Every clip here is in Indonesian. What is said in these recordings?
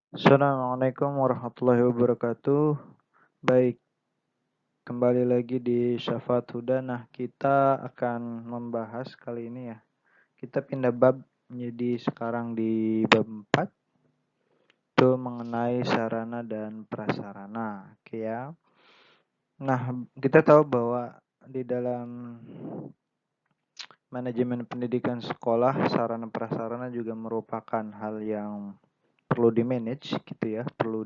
Assalamualaikum warahmatullahi wabarakatuh. Baik, kembali lagi di Syafaat Huda. Nah, kita akan membahas kali ini ya. Kita pindah bab menjadi sekarang di bab 4 itu mengenai sarana dan prasarana. Oke ya. Nah, kita tahu bahwa di dalam manajemen pendidikan sekolah, sarana prasarana juga merupakan hal yang perlu di-manage gitu ya, perlu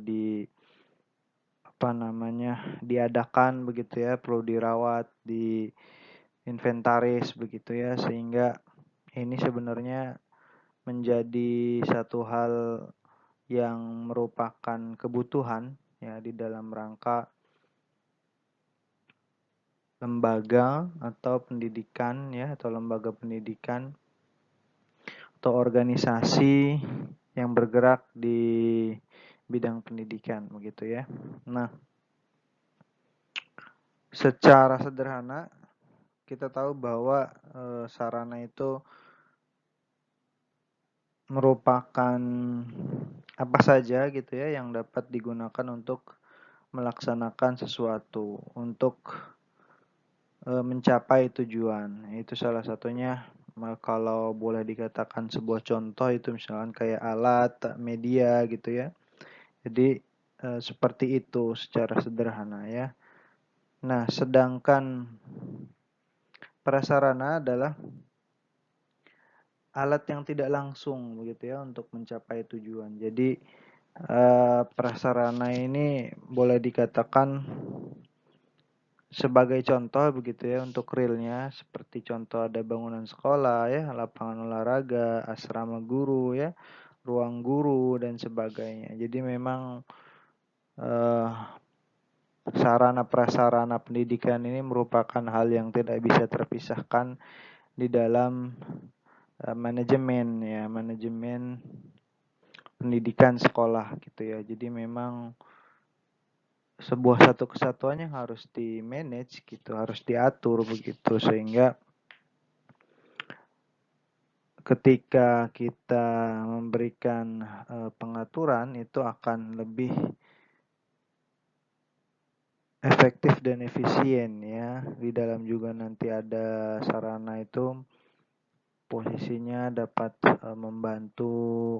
diadakan begitu ya, perlu dirawat, diinventaris begitu ya, sehingga ini sebenarnya menjadi satu hal yang merupakan kebutuhan ya di dalam rangka lembaga atau pendidikan ya, atau lembaga pendidikan atau organisasi yang bergerak di bidang pendidikan begitu ya. Nah, secara sederhana kita tahu bahwa sarana itu merupakan apa saja gitu ya yang dapat digunakan untuk melaksanakan sesuatu, untuk mencapai tujuan. Itu salah satunya kalau boleh dikatakan sebuah contoh itu misalkan kayak alat, media gitu ya. Jadi seperti itu secara sederhana ya. Nah, sedangkan prasarana adalah alat yang tidak langsung begitu ya untuk mencapai tujuan. Jadi prasarana ini boleh dikatakan sebagai contoh begitu ya untuk realnya seperti contoh ada bangunan sekolah ya, lapangan olahraga, asrama guru ya, ruang guru dan sebagainya. Jadi memang eh, sarana prasarana pendidikan ini merupakan hal yang tidak bisa terpisahkan di dalam manajemen pendidikan sekolah gitu ya. Jadi memang sebuah satu kesatuan yang harus di-manage gitu, harus diatur begitu sehingga ketika kita memberikan pengaturan itu akan lebih efektif dan efisien ya. Di dalam juga nanti ada sarana itu posisinya dapat membantu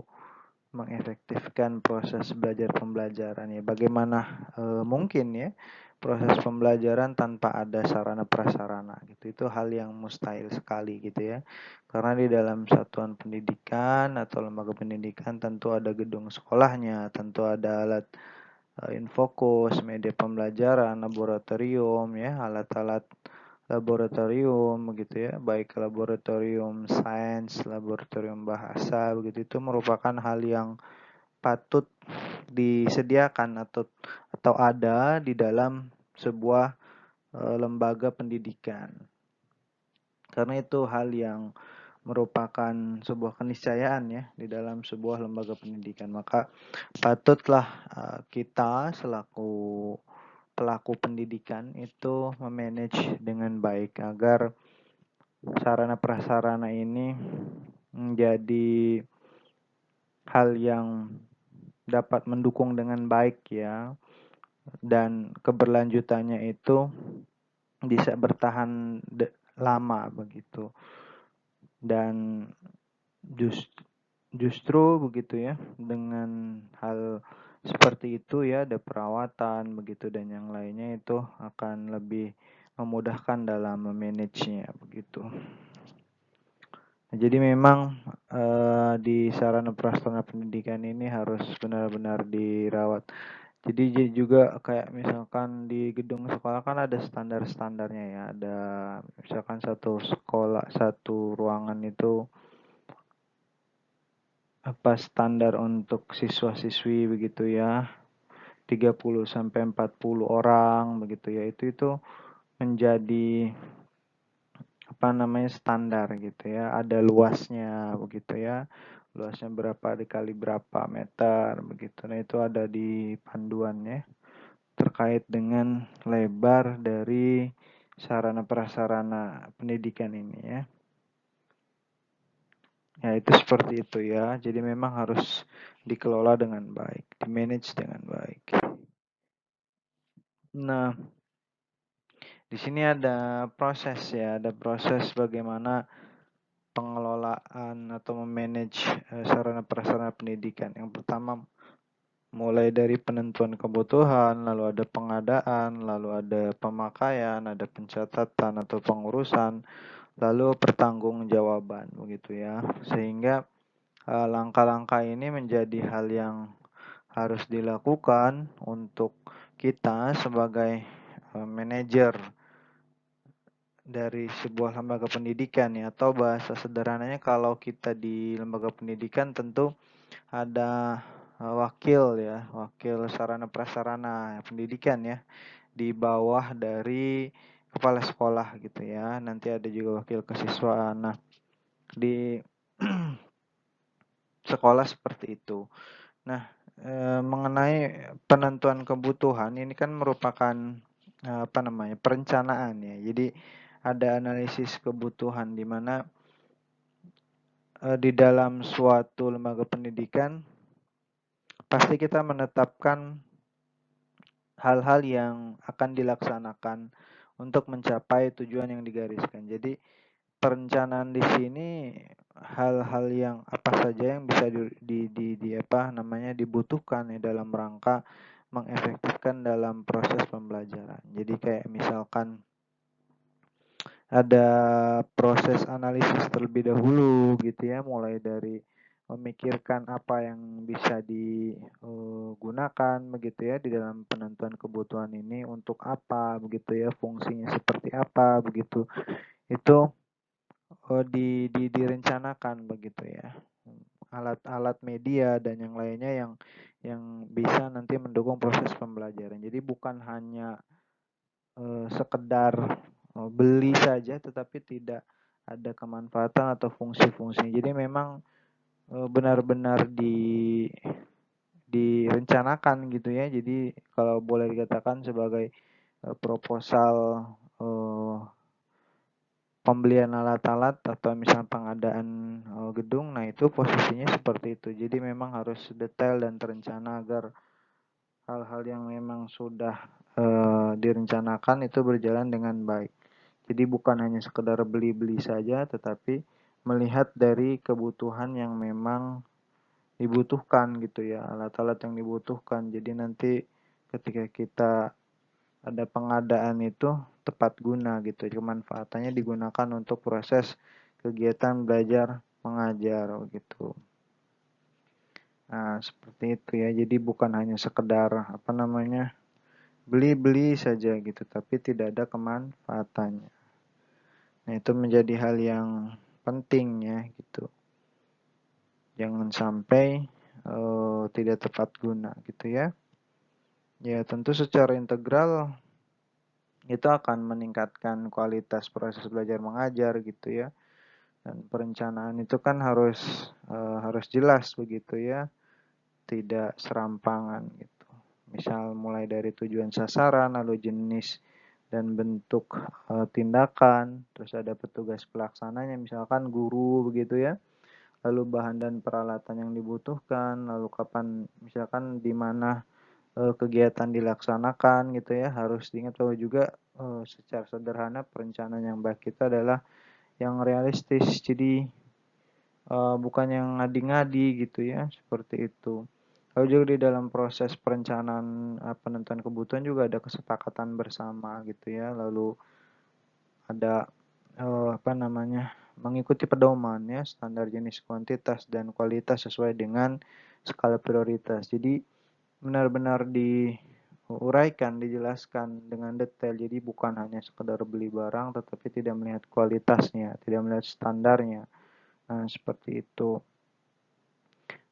mengefektifkan proses belajar pembelajaran ya. Bagaimana mungkin ya proses pembelajaran tanpa ada sarana prasarana gitu. Itu hal yang mustahil sekali gitu ya. Karena di dalam satuan pendidikan atau lembaga pendidikan tentu ada gedung sekolahnya, tentu ada alat infokus, media pembelajaran, laboratorium ya, alat-alat laboratorium begitu ya, baik laboratorium sains, laboratorium bahasa begitu itu merupakan hal yang patut disediakan atau ada di dalam sebuah lembaga pendidikan. Karena itu hal yang merupakan sebuah keniscayaan ya di dalam sebuah lembaga pendidikan. Maka patutlah kita selaku pelaku pendidikan itu memanage dengan baik agar sarana prasarana ini menjadi hal yang dapat mendukung dengan baik ya dan keberlanjutannya itu bisa bertahan lama begitu dan justru begitu ya dengan hal seperti itu ya ada perawatan begitu dan yang lainnya itu akan lebih memudahkan dalam memanagenya begitu. Nah, jadi memang di sarana prasarana pendidikan ini harus benar-benar dirawat. Jadi juga kayak misalkan di gedung sekolah kan ada standar-standarnya ya. Ada misalkan satu sekolah, satu ruangan itu apa standar untuk siswa-siswi begitu ya. 30 sampai 40 orang begitu ya. Itu menjadi apa namanya standar gitu ya. Ada luasnya begitu ya. Luasnya berapa dikali berapa meter begitu. Nah, itu ada di panduannya terkait dengan lebar dari sarana prasarana pendidikan ini ya. Ya, itu seperti itu ya. Jadi memang harus dikelola dengan baik, di-manage dengan baik. Nah, di sini ada proses ya, ada proses bagaimana pengelolaan atau memanage sarana prasarana pendidikan. Yang pertama mulai dari penentuan kebutuhan, lalu ada pengadaan, lalu ada pemakaian, ada pencatatan atau pengurusan, lalu pertanggungjawaban begitu ya. Sehingga langkah-langkah ini menjadi hal yang harus dilakukan untuk kita sebagai manajer dari sebuah lembaga pendidikan ya, atau bahasa sederhananya kalau kita di lembaga pendidikan tentu ada wakil ya, wakil sarana prasarana pendidikan ya, di bawah dari kepala sekolah gitu ya. Nanti ada juga wakil kesiswaan. Nah, di sekolah seperti itu. Nah, mengenai penentuan kebutuhan ini kan merupakan perencanaan ya. Jadi ada analisis kebutuhan di mana di dalam suatu lembaga pendidikan pasti kita menetapkan hal-hal yang akan dilaksanakan untuk mencapai tujuan yang digariskan. Jadi perencanaan di sini hal-hal yang apa saja yang bisa dibutuhkan ya dalam rangka mengefektifkan dalam proses pembelajaran. Jadi kayak misalkan ada proses analisis terlebih dahulu gitu ya, mulai dari memikirkan apa yang bisa digunakan begitu ya di dalam penentuan kebutuhan ini untuk apa begitu ya, fungsinya seperti apa begitu. Itu direncanakan begitu ya. Alat-alat media dan yang lainnya yang bisa nanti mendukung proses pembelajaran. Jadi bukan hanya sekedar beli saja tetapi tidak ada kemanfaatan atau fungsi-fungsinya. Jadi memang benar-benar direncanakan gitu ya. Jadi kalau boleh dikatakan sebagai proposal pembelian alat-alat atau misalnya pengadaan gedung, nah itu posisinya seperti itu. Jadi memang harus detail dan terencana agar hal-hal yang memang sudah direncanakan itu berjalan dengan baik. Jadi bukan hanya sekedar beli-beli saja, tetapi melihat dari kebutuhan yang memang dibutuhkan gitu ya, alat-alat yang dibutuhkan. Jadi nanti ketika kita ada pengadaan itu tepat guna gitu, kemanfaatannya digunakan untuk proses kegiatan belajar mengajar gitu. Nah, seperti itu ya. Jadi bukan hanya sekedar beli-beli saja gitu, tapi tidak ada kemanfaatannya. Nah, itu menjadi hal yang penting ya gitu. Jangan sampai tidak tepat guna gitu ya. Ya, tentu secara integral itu akan meningkatkan kualitas proses belajar mengajar gitu ya. Dan perencanaan itu kan harus jelas begitu ya, tidak serampangan gitu. Misal mulai dari tujuan sasaran, lalu jenis dan bentuk tindakan, terus ada petugas pelaksananya, misalkan guru begitu ya. Lalu bahan dan peralatan yang dibutuhkan, lalu kapan, misalkan di mana kegiatan dilaksanakan gitu ya. Harus diingat bahwa juga secara sederhana perencanaan yang baik itu adalah yang realistis. Jadi bukan yang ngadi-ngadi gitu ya, seperti itu. Lalu juga di dalam proses perencanaan penentuan kebutuhan juga ada kesepakatan bersama gitu ya. Lalu ada mengikuti pedoman ya, standar jenis kuantitas dan kualitas sesuai dengan skala prioritas. Jadi benar-benar diuraikan, dijelaskan dengan detail. Jadi bukan hanya sekedar beli barang tetapi tidak melihat kualitasnya, tidak melihat standarnya. Nah, seperti itu.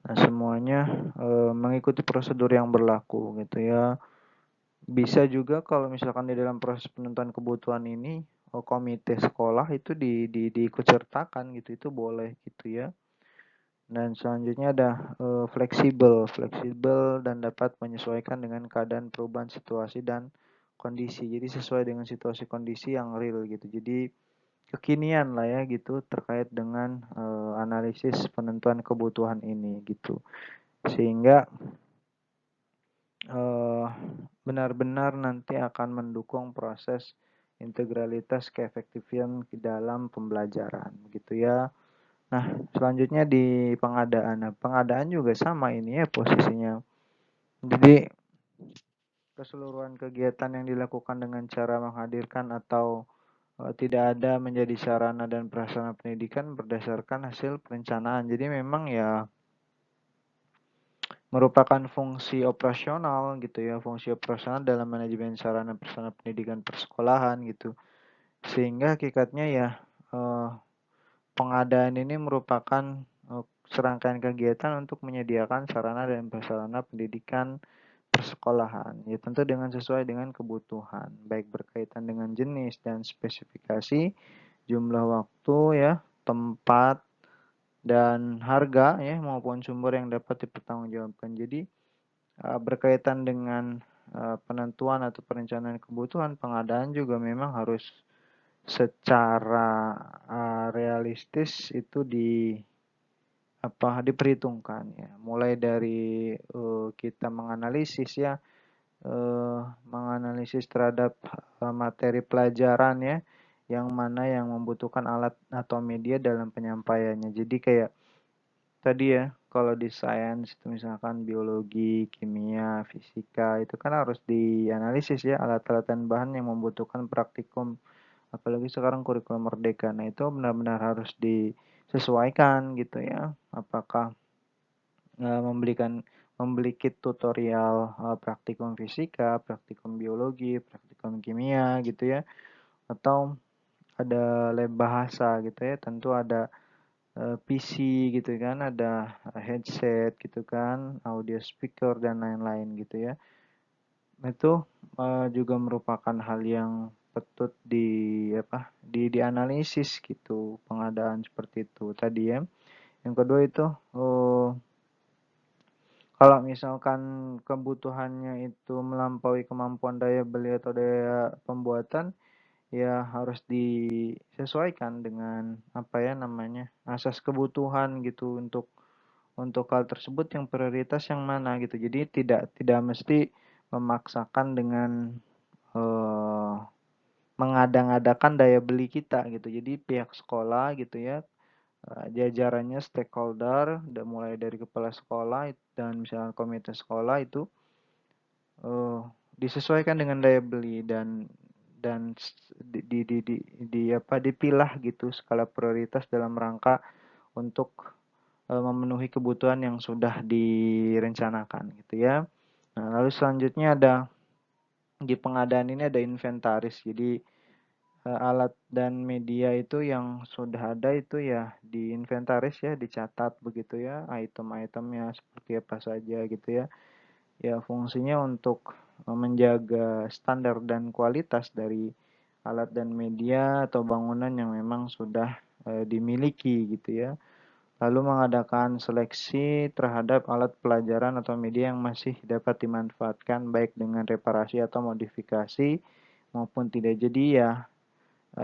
Nah, semuanya mengikuti prosedur yang berlaku gitu ya. Bisa juga kalau misalkan di dalam proses penentuan kebutuhan ini komite sekolah itu diikut sertakan gitu, itu boleh gitu ya. Dan selanjutnya ada fleksibel dan dapat menyesuaikan dengan keadaan perubahan situasi dan kondisi. Jadi sesuai dengan situasi kondisi yang real gitu. Jadi kekinian lah ya gitu terkait dengan analisis penentuan kebutuhan ini gitu. Sehingga benar-benar nanti akan mendukung proses integralitas keefektifan di dalam pembelajaran gitu ya. Nah, selanjutnya di pengadaan. Nah, pengadaan juga sama ini ya posisinya. Jadi, keseluruhan kegiatan yang dilakukan dengan cara menghadirkan atau tidak ada menjadi sarana dan prasarana pendidikan berdasarkan hasil perencanaan. Jadi memang ya merupakan fungsi operasional gitu ya, fungsi operasional dalam manajemen sarana prasarana pendidikan persekolahan gitu. Sehingga hakikatnya ya eh, pengadaan ini merupakan serangkaian kegiatan untuk menyediakan sarana dan prasarana pendidikan persekolahan. Ya tentu dengan sesuai dengan kebutuhan, baik berkaitan dengan jenis dan spesifikasi, jumlah waktu ya, tempat dan harga ya maupun sumber yang dapat dipertanggungjawabkan. Jadi berkaitan dengan penentuan atau perencanaan kebutuhan pengadaan juga memang harus secara realistis itu diperhitungkan ya. Mulai dari kita menganalisis ya, menganalisis terhadap materi pelajaran ya, yang mana yang membutuhkan alat atau media dalam penyampaiannya. Jadi kayak tadi ya, kalau di sains itu misalkan biologi, kimia, fisika itu kan harus dianalisis ya alat-alat dan bahan yang membutuhkan praktikum. Apalagi sekarang kurikulum merdeka. Nah, itu benar-benar harus disesuaikan gitu ya. Apakah membeli kit tutorial praktikum fisika, praktikum biologi, praktikum kimia gitu ya. Atau ada lab bahasa gitu ya. Tentu ada PC gitu kan, ada headset gitu kan, audio speaker dan lain-lain gitu ya. Itu juga merupakan hal yang patut dianalisis gitu pengadaan seperti itu tadi ya. Yang kedua itu kalau misalkan kebutuhannya itu melampaui kemampuan daya beli atau daya pembuatan, ya harus disesuaikan dengan apa ya namanya asas kebutuhan gitu untuk hal tersebut yang prioritas yang mana gitu. Jadi tidak mesti memaksakan dengan eh, mengada-ngadakan daya beli kita gitu. Jadi pihak sekolah gitu ya, jajarannya stakeholder, mulai dari kepala sekolah dan misalnya komite sekolah itu eh, disesuaikan dengan daya beli dan dipilah gitu skala prioritas dalam rangka untuk memenuhi kebutuhan yang sudah direncanakan gitu ya. Nah, lalu selanjutnya ada di pengadaan ini ada inventaris. Jadi alat dan media itu yang sudah ada itu ya diinventaris ya, dicatat begitu ya, item-itemnya seperti apa saja gitu ya. Ya fungsinya untuk menjaga standar dan kualitas dari alat dan media atau bangunan yang memang sudah dimiliki gitu ya. Lalu mengadakan seleksi terhadap alat pelajaran atau media yang masih dapat dimanfaatkan baik dengan reparasi atau modifikasi maupun tidak. Jadi ya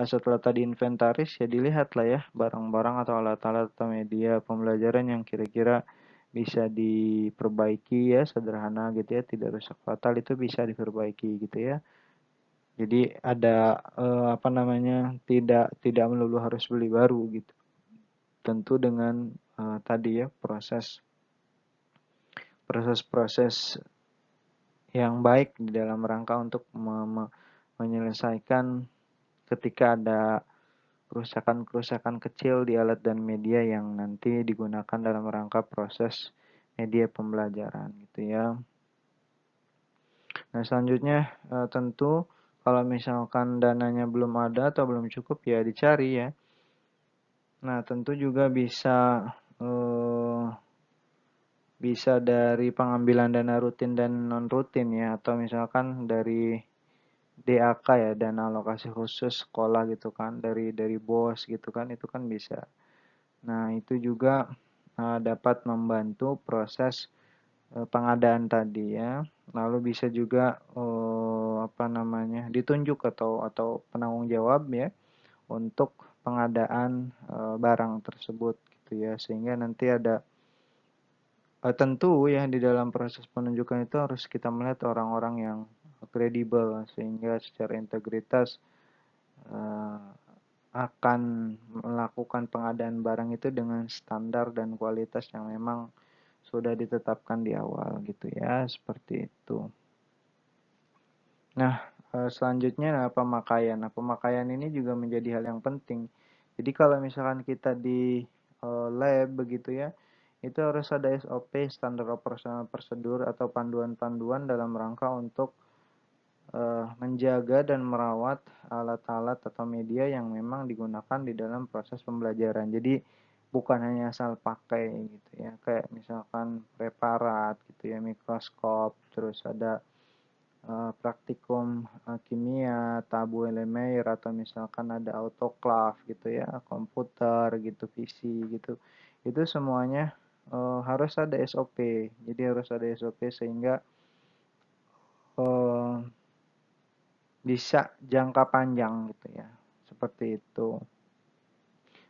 setelah tadi inventaris ya dilihat lah ya barang-barang atau alat-alat atau media pembelajaran yang kira-kira bisa diperbaiki ya sederhana gitu ya tidak rusak fatal itu bisa diperbaiki gitu ya. Jadi ada apa namanya tidak melulu harus beli baru gitu. Tentu dengan tadi ya proses-proses yang baik di dalam rangka untuk menyelesaikan ketika ada kerusakan-kerusakan kecil di alat dan media yang nanti digunakan dalam rangka proses media pembelajaran gitu ya. Nah, selanjutnya tentu kalau misalkan dananya belum ada atau belum cukup ya dicari ya. Nah, tentu juga bisa dari pengambilan dana rutin dan non rutin ya atau misalkan dari DAK ya dana alokasi khusus sekolah gitu kan dari BOS gitu kan itu kan bisa. Nah, itu juga dapat membantu proses pengadaan tadi ya. Lalu bisa juga apa namanya ditunjuk atau penanggung jawab ya untuk pengadaan barang tersebut gitu ya, sehingga nanti ada tentu ya di dalam proses penunjukan itu harus kita melihat orang-orang yang kredibel sehingga secara integritas eh, akan melakukan pengadaan barang itu dengan standar dan kualitas yang memang sudah ditetapkan di awal gitu ya, seperti itu. Nah, selanjutnya pemakaian. Nah, pemakaian ini juga menjadi hal yang penting. Jadi kalau misalkan kita di lab begitu ya, itu harus ada SOP, standar operasional prosedur atau panduan-panduan dalam rangka untuk menjaga dan merawat alat-alat atau media yang memang digunakan di dalam proses pembelajaran. Jadi bukan hanya asal pakai gitu ya, kayak misalkan preparat gitu ya, mikroskop, terus ada praktikum kimia, tabu elemer, atau misalkan ada autoklav gitu ya, komputer gitu, PC gitu. Itu semuanya harus ada SOP. Jadi harus ada SOP sehingga uh, bisa jangka panjang gitu ya. Seperti itu.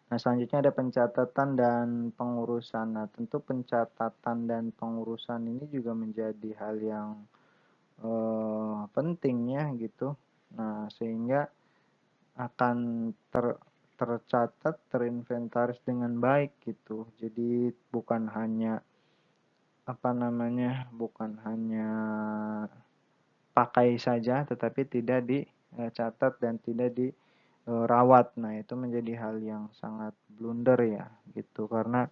Nah, selanjutnya ada pencatatan dan pengurusan. Nah, tentu pencatatan dan pengurusan ini juga menjadi hal yang penting ya gitu. Nah, sehingga akan tercatat, terinventaris dengan baik gitu. Jadi bukan hanya bukan hanya pakai saja, tetapi tidak dicatat dan tidak dirawat. Nah, itu menjadi hal yang sangat blunder ya gitu, karena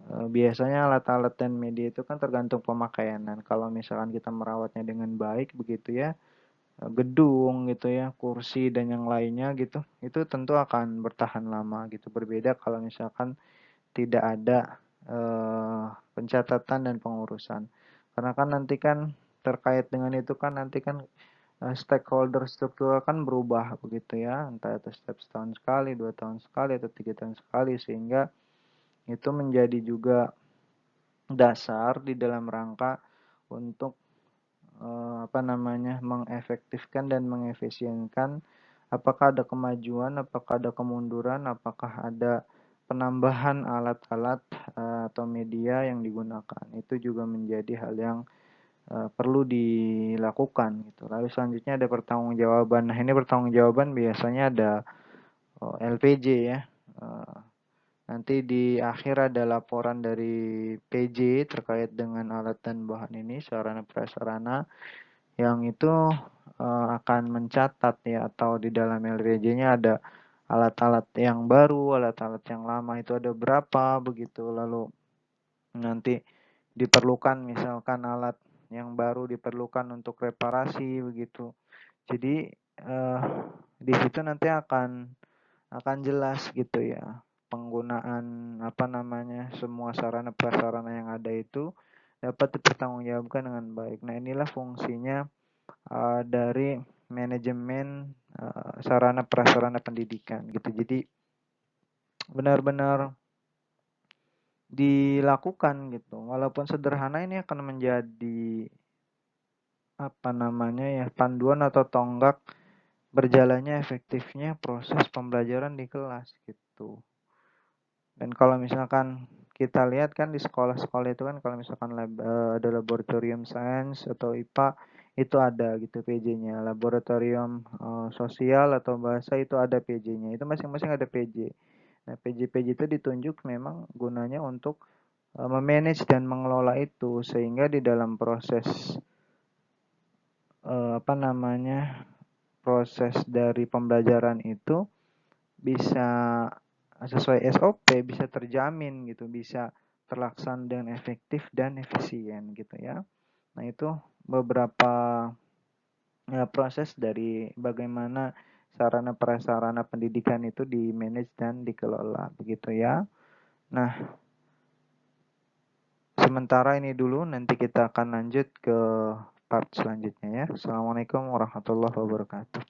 biasanya alat-alat dan media itu kan tergantung pemakaian. Dan kalau misalkan kita merawatnya dengan baik begitu ya, gedung gitu ya, kursi dan yang lainnya gitu, itu tentu akan bertahan lama gitu. Berbeda kalau misalkan tidak ada pencatatan dan pengurusan. Karena kan nanti kan terkait dengan itu kan nanti kan stakeholder struktural kan berubah begitu ya, entah itu setiap setahun sekali, 2 tahun sekali, atau 3 tahun sekali, sehingga itu menjadi juga dasar di dalam rangka untuk mengefektifkan dan mengefisienkan apakah ada kemajuan, apakah ada kemunduran, apakah ada penambahan alat-alat atau media yang digunakan. Itu juga menjadi hal yang perlu dilakukan gitu. Lalu selanjutnya ada pertanggungjawaban. Nah, ini pertanggungjawaban biasanya ada LPJ ya. Nanti di akhir ada laporan dari PJ terkait dengan alat dan bahan ini, sarana prasarana, yang itu akan mencatat ya, atau di dalam LPJ-nya ada alat-alat yang baru, alat-alat yang lama itu ada berapa begitu. Lalu nanti diperlukan misalkan alat yang baru diperlukan untuk reparasi begitu. Jadi di situ nanti akan jelas gitu ya, penggunaan semua sarana prasarana yang ada itu dapat dipertanggungjawabkan dengan baik. Nah, inilah fungsinya dari manajemen sarana prasarana pendidikan gitu. Jadi benar-benar dilakukan gitu. Walaupun sederhana, ini akan menjadi panduan atau tonggak berjalannya efektifnya proses pembelajaran di kelas gitu. Dan kalau misalkan kita lihat kan di sekolah-sekolah itu kan, kalau misalkan ada laboratorium sains atau IPA itu ada gitu PJ-nya, laboratorium sosial atau bahasa itu ada PJ-nya, itu masing-masing ada PJ. Nah, PJ-PJ itu ditunjuk memang gunanya untuk memanage dan mengelola itu, sehingga di dalam proses proses dari pembelajaran itu bisa sesuai SOP, bisa terjamin gitu, bisa terlaksana dengan efektif dan efisien gitu ya. Nah, itu beberapa proses dari bagaimana sarana prasarana pendidikan itu di manage dan dikelola begitu ya. Nah, sementara ini dulu, nanti kita akan lanjut ke part selanjutnya ya. Assalamualaikum warahmatullahi wabarakatuh.